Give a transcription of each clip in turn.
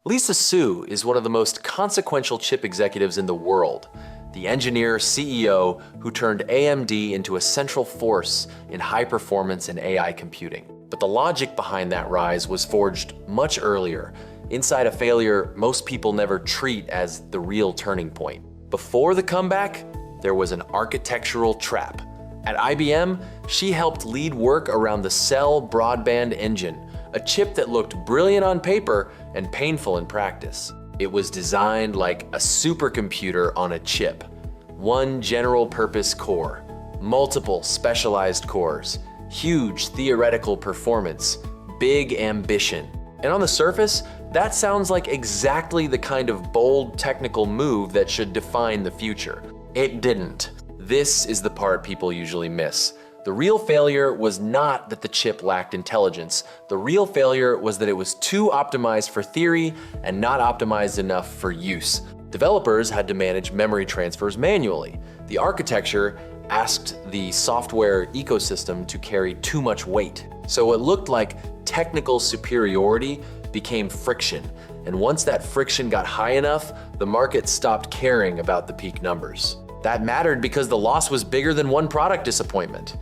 Lisa Su is one of the most consequential chip executives in the world, the engineer CEO who turned AMD into a central force in high performance and AI computing. But the logic behind that rise was forged much earlier, inside a failure most people never treat as the real turning point. Before the comeback, there was an architectural trap. At IBM, she helped lead work around the Cell broadband engine, a chip that looked brilliant on paper and painful in practice. It was designed like a supercomputer on a chip. One general-purpose core, multiple specialized cores, huge theoretical performance, big ambition. And on the surface, that sounds like exactly the kind of bold technical move that should define the future. It didn't. This is the part people usually miss. The real failure was not that the chip lacked intelligence. The real failure was that it was too optimized for theory and not optimized enough for use. Developers had to manage memory transfers manually. The architecture asked the software ecosystem to carry too much weight. So what looked like technical superiority became friction. And once that friction got high enough, the market stopped caring about the peak numbers. That mattered because the loss was bigger than one product disappointment.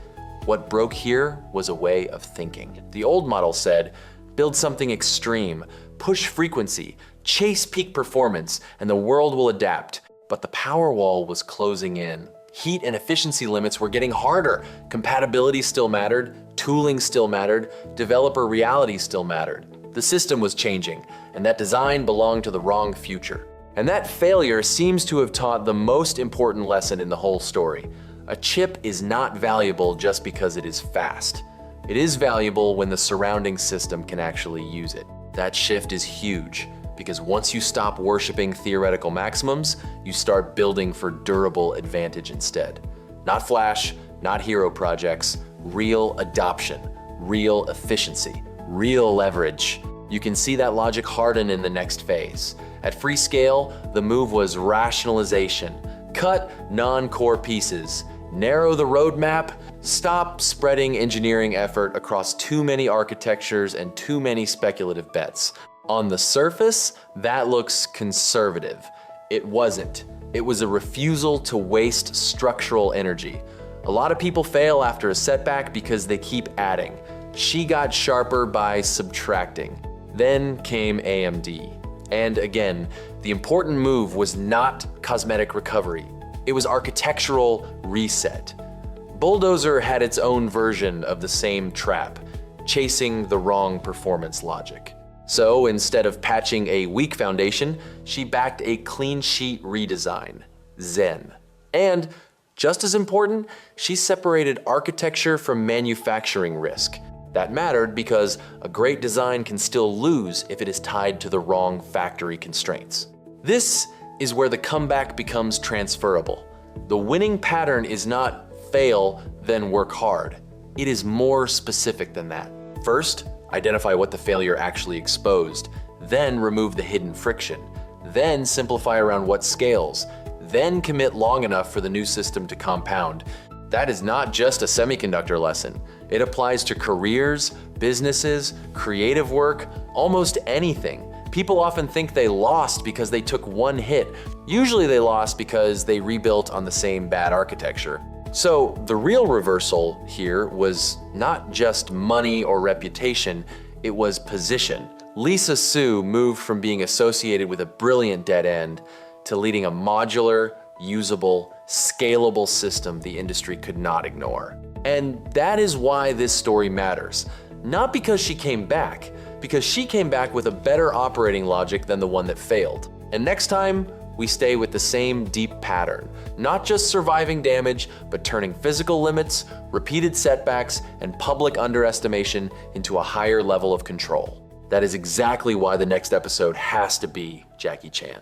What broke here was a way of thinking. The old model said, build something extreme, push frequency, chase peak performance, and the world will adapt. But the power wall was closing in. Heat and efficiency limits were getting harder. Compatibility still mattered, tooling still mattered, developer reality still mattered. The system was changing, and that design belonged to the wrong future. And that failure seems to have taught the most important lesson in the whole story. A chip is not valuable just because it is fast. It is valuable when the surrounding system can actually use it. That shift is huge, because once you stop worshiping theoretical maximums, you start building for durable advantage instead. Not flash, not hero projects, real adoption, real efficiency, real leverage. You can see that logic harden in the next phase. At Freescale, the move was rationalization. Cut non-core pieces, narrow the roadmap, stop spreading engineering effort across too many architectures and too many speculative bets. On the surface, that looks conservative. It wasn't. It was a refusal to waste structural energy. A lot of people fail after a setback because they keep adding. She got sharper by subtracting. Then came AMD. And again, the important move was not cosmetic recovery. It was architectural reset. Bulldozer had its own version of the same trap, chasing the wrong performance logic. So instead of patching a weak foundation, she backed a clean sheet redesign, Zen. And just as important, she separated architecture from manufacturing risk. That mattered because a great design can still lose if it is tied to the wrong factory constraints. This is where the comeback becomes transferable. The winning pattern is not fail, then work hard. It is more specific than that. First, identify what the failure actually exposed, then remove the hidden friction, then simplify around what scales, then commit long enough for the new system to compound. That is not just a semiconductor lesson. It applies to careers, businesses, creative work, almost anything. People often think they lost because they took one hit. Usually they lost because they rebuilt on the same bad architecture. So the real reversal here was not just money or reputation, it was position. Lisa Su moved from being associated with a brilliant dead end to leading a modular, usable, scalable system the industry could not ignore. And that is why this story matters. Not because she came back, because she came back with a better operating logic than the one that failed. And next time, we stay with the same deep pattern, not just surviving damage, but turning physical limits, repeated setbacks, and public underestimation into a higher level of control. That is exactly why the next episode has to be Jackie Chan.